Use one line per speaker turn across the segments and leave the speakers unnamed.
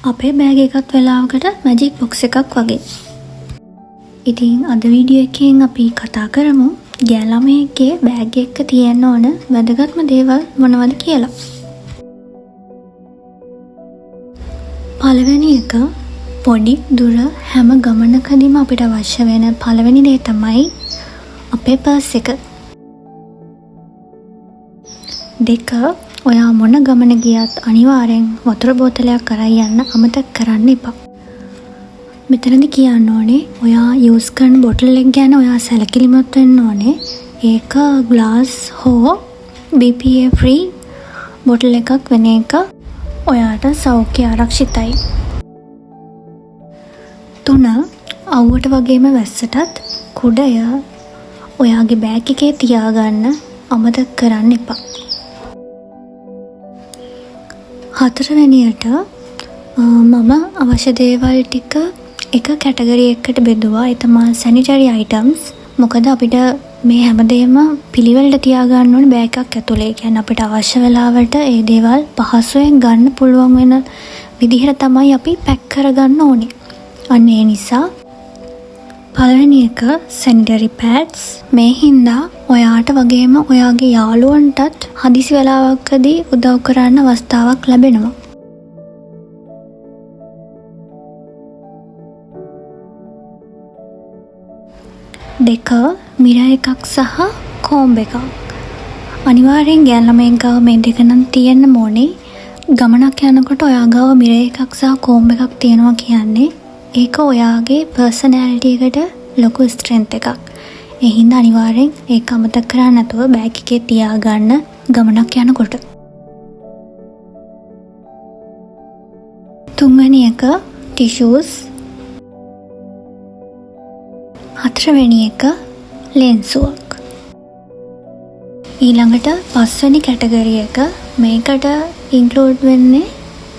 අපේ බෑග් එකත් වෙලාවකට මැජික් බොක්ස් එකක් වගේ. ඉතින් අද වීඩියෝ එකෙන් අපි කතා කරමු ගෑණු ළමයෙක්ගේ බෑග් එක තියෙන්න ඕන වැදගත්ම දේවල් මොනවද කියලා. පළවෙනි එක පොඩි දුර හැම ගමනකදීම අපිට අවශ්‍ය වෙන පළවෙනි දේ තමයි අපේ පර්ස් එක. දෙක ඔයා මොන ගමන ගියත් අනිවාර්යෙන් වතුර බෝතලයක් අරන් යන්න අමතක කරන්න එපා. මෙතනදී කියන්න ඕනේ ඔයා යූස් කරන බොටල් එක ගැන ඔයා සැලකිලිමත් වෙන්න ඕනේ. ඒක ග්ලාස් හෝ BPA free බොටල් එකක් වෙන එක ඔයාට සෞඛ්‍ය ආරක්ෂිතයි. 3 අවුවට වගේම වැස්සටත් කුඩය ඔයාගේ බෑග් එකේ තියාගන්න අමතක කරන්න එපා. 4 වෙනියට මම අවශ්‍ය දේවල් ටික එක කැටගරි එකකට බෙදුවා. ඒ තමයි සැනිටරි අයිටම්ස්. මොකද අපිට මේ හැමදේම පිළිවෙලට තියාගන්න ඕනේ බෑග් එකක් ඇතුලේ. කියන්නේ අපිට අවශ්‍ය වෙලාවට ඒ දේවල් පහසුවෙන් ගන්න පුළුවන් වෙන විදිහට තමයි අපි පැක් කරගන්න ඕනේ. අන්න ඒ නිසා පළවෙනි එක සැනිටරි පැඩ්ස්. මේ හින්දා ඔයාට වගේම ඔයාගේ යාළුවන්ටත් හදිසි වෙලාවකදී උදව් කරන්න අවස්ථාවක් ලැබෙනවා. දෙක මිරර් එකක් සහ කෝම්බ් එකක්. අනිවාර්යෙන් ගෑණු ළමයෙක් ගාව මේ දෙක නම් තියෙන්න ඕනේ. ගමනක් යනකොට ඔයා ගාව මිරර් එකක් සහ කෝම්බ් එකක් තියෙනවා කියන්නේ ඒක ඔයාගේ පර්සනැලිටි එකට ලොකු ස්ට්‍රෙන්ත් එකක්. ඒ හින්දා අනිවාර්යෙන් ඒක අමතක කරන්නේ නැතුව බෑග් එකේ තියාගන්න ගමනක් යනකොට. තුන්වෙනි එක ටිෂූස්. හතරවෙනි එක ලෙන්සුවක්. ඊළඟට පස්වෙනි කැටගරි එක මේකට ඉන්ක්ලූඩ් වෙන්නේ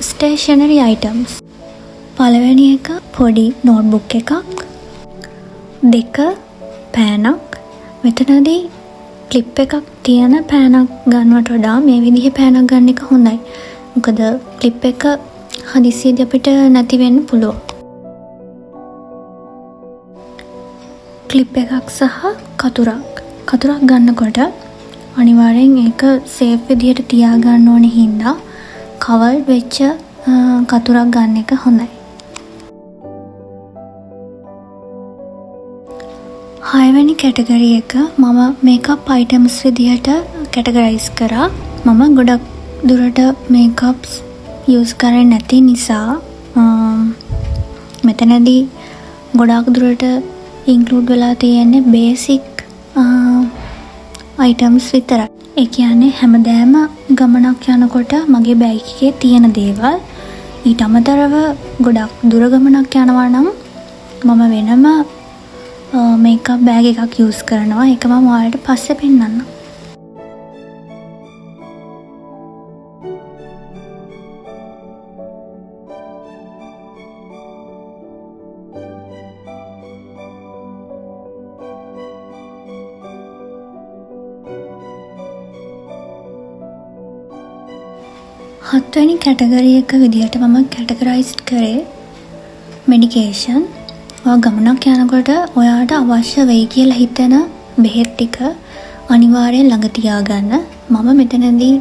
ස්ටේෂනරි අයිටම්ස්. පළවෙනි එක පොඩි නෝට්බුක් එකක්. දෙක පෑනක්. මෙතනදී ක්ලිප් එකක් තියෙන පෑනක් ගන්නවට වඩා මේ විදිහේ පෑනක් ගන්න එක හොඳයි. මොකද ක්ලිප් එක හදිසියේදී අපිට නැති වෙන්න පුළුවන්. ක්ලිප් එකක් සහ කතුරක් ගන්නකොට අනිවාර්යෙන් ඒක සේෆ් විදිහට තියාගන්න ඕනේ හින්දා කවර්ඩ් වෙච්ච කතුරක් ගන්න එක හොඳයි. 6 වෙනි කැටගරි එක මම මේකප් අයිටම්ස් විදිහට කැටගරයිස් කරා. මම ගොඩක් දුරට මේකප්ස් යූස් කරන්නේ නැති නිසා මෙතනදී ගොඩක් දුරට ඉන්ක්ලූඩ් වෙලා තියෙන්නේ බේසික් අයිටම්ස් විතරයි. ඒ කියන්නේ හැමදාම ගමනක් යනකොට මගේ බෑග් එකේ තියෙන දේවල්. ඊට අමතරව ගොඩක් දුර ගමනක් යනවා නම් මම වෙනම මේකප් බෑග් එකක් යූස් කරනවා. ඒක මම ඔයාලට පස්සේ පෙන්නන්නම්. හත්වෙනි කැටගරි එක විදිහට මම කැටගරයිස් කරේ මෙඩිකේෂන්. ඔයා ගමනක් යනකොට ඔයාට අවශ්‍ය වෙයි කියලා හිතෙන බෙහෙත් ටික අනිවාර්යෙන් ළඟ තියාගන්න. මම මෙතනදී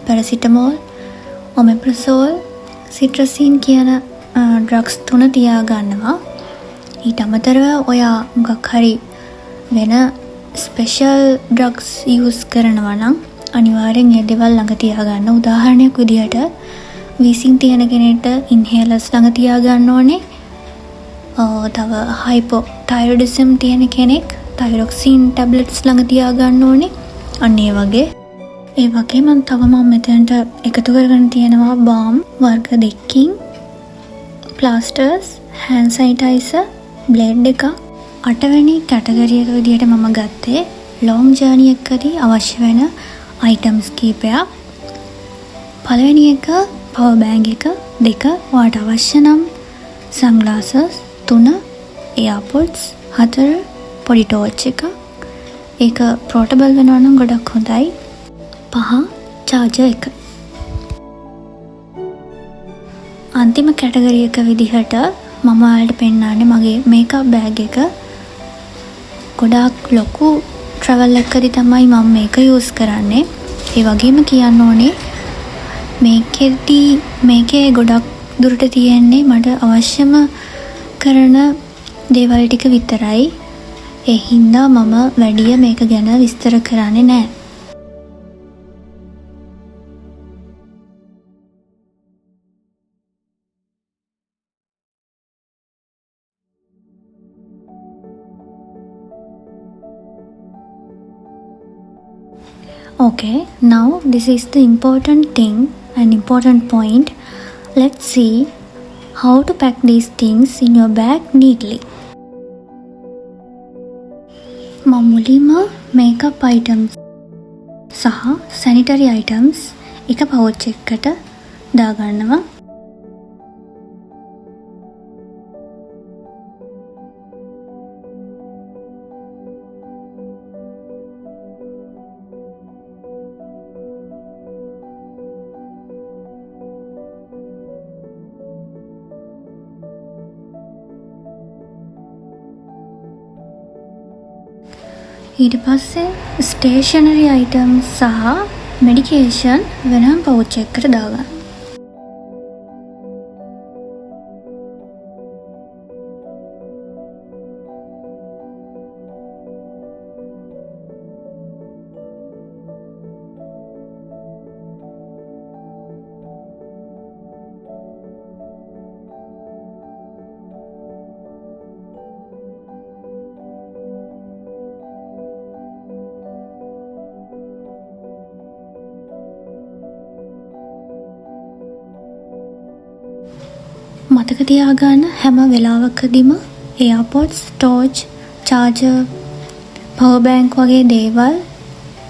පැරසිටමෝල්, ඔමෙප්‍රසෝල්, සිට්‍රසින් කියන ඩ්‍රග්ස් 3 තියාගන්නවා. ඊට අමතරව ඔයා මොකක් හරි වෙන ස්පෙෂල් ඩ්‍රග්ස් යූස් කරනවා නම් අනිවාර්යෙන් ඒ දේවල් ළඟ තියාගන්න. උදාහරණයක් විදිහට වීසින් තියෙන කෙනෙක්ට ඉන්හේලර්ස් ළඟ තියාගන්න ඕනේ. තව හයිපෝथायरॉयडिज्म තියෙන කෙනෙක් තයිරොක්සින් ටැබ්ලට්ස් ළඟ තියාගන්න ඕනේ. අන්න ඒ වගේ. ඒ වගේම තව මම මෙතනට එකතු කරගෙන තියෙනවා බාම් වර්ග 2කින්, ප්ලාස්ටර්ස්, හෑන්ඩ් සැනිටයිසර්, බ්ලේඩ් එකක්. 8 වෙනි කැටගරි එක විදිහට මම ගත්තේ ලොන්ග් ජර්නි එකකදී අවශ්‍ය වෙන අයිටම්ස් කීපයක්. පළවෙනි එක පවර් බෑග් එක. 2 ඔයාට අවශ්‍ය නම් සන්ග්ලාසස්. 3 එයාර්පොඩ්ස්. 4 පොඩි ටෝච් එක. ඒක පෝටබල් වෙනවා නම් ගොඩක් හොඳයි. 5 චාර්ජර් එක. අන්තිම කැටගරි එක විදිහට මම ඔයාලට පෙන්නන්නේ මගේ මේකප් බෑග් එක. ගොඩාක් ලොකු ට්‍රැවල් එකකදී තමයි මම මේක යූස් කරන්නේ. ඒ වගේම කියන්න ඕනේ මේකේ ගොඩක් දුරට තියෙන්නේ මට අවශ්‍යම කරන දේවල් ටික විතරයි. ඒ හින්දා මම වැඩිය මේක ගැන විස්තර කරන්නේ නැහැ. Okay, now this is the important thing and important point. Let's see how to pack these things in your bag neatly. මුලින්ම makeup items සහ sanitary items එක pouch එකකට දාගන්නවා. ඊට පස්සේ ස්ටේෂනරි අයිටම්ස් සහ මෙඩිකේෂන් වෙනම පවුච් එකකට දාගන්න. මතක තියාගන්න හැම වෙලාවකදීම එයාපොඩ්ස්, ටෝච්, චාර්ජර්, පවර් බැංක් වගේ දේවල්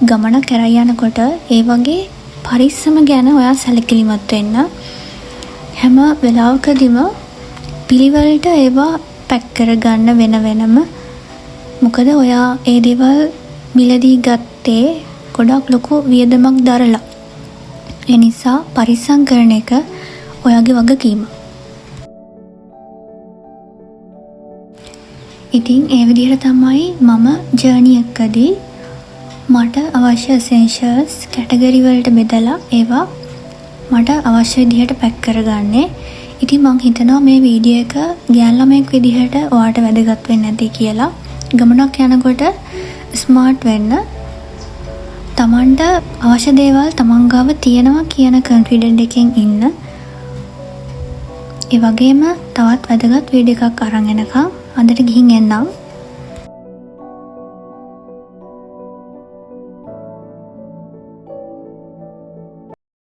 ගමනක් කරයි යනකොට ඒ වගේ පරිස්සම ගැන ඔයා සැලකිලිමත් වෙන්න. හැම වෙලාවකදීම පිළිවෙලට ඒවා පැක් කරගන්න වෙනම. මොකද ඔයා ඒ දේවල් මිලදී ගත්තේ ගොඩක් ලොකු වියදමක් දරලා. ඒ නිසා පරිස්සම් කරන එක ඔයාගේ වගකීම. ඉතින් ඒ විදිහට තමයි මම ජර්නි එකකදී මට අවශ්‍ය essentials කැටගරි වලට බෙදලා ඒවා මට අවශ්‍ය විදිහට පැක් කරගන්නේ. ඉතින් මං හිතනවා මේ වීඩියෝ එක ගෑන් ළමයෙක් විදිහට ඔයාට වැදගත් වෙන්නේ නැති කියලා. ගමනක් යනකොට ස්මාර්ට් වෙන්න, තමන්ට අවශ්‍ය දේවල් තමන් ගාව තියෙනවා කියන කොන්ෆිඩන්ට් එකෙන් ඉන්න. ඒ වගේම තවත් වැදගත් වීඩියෝ එකක් අරන් එනකම් අදට ගිහින් එන්නම්.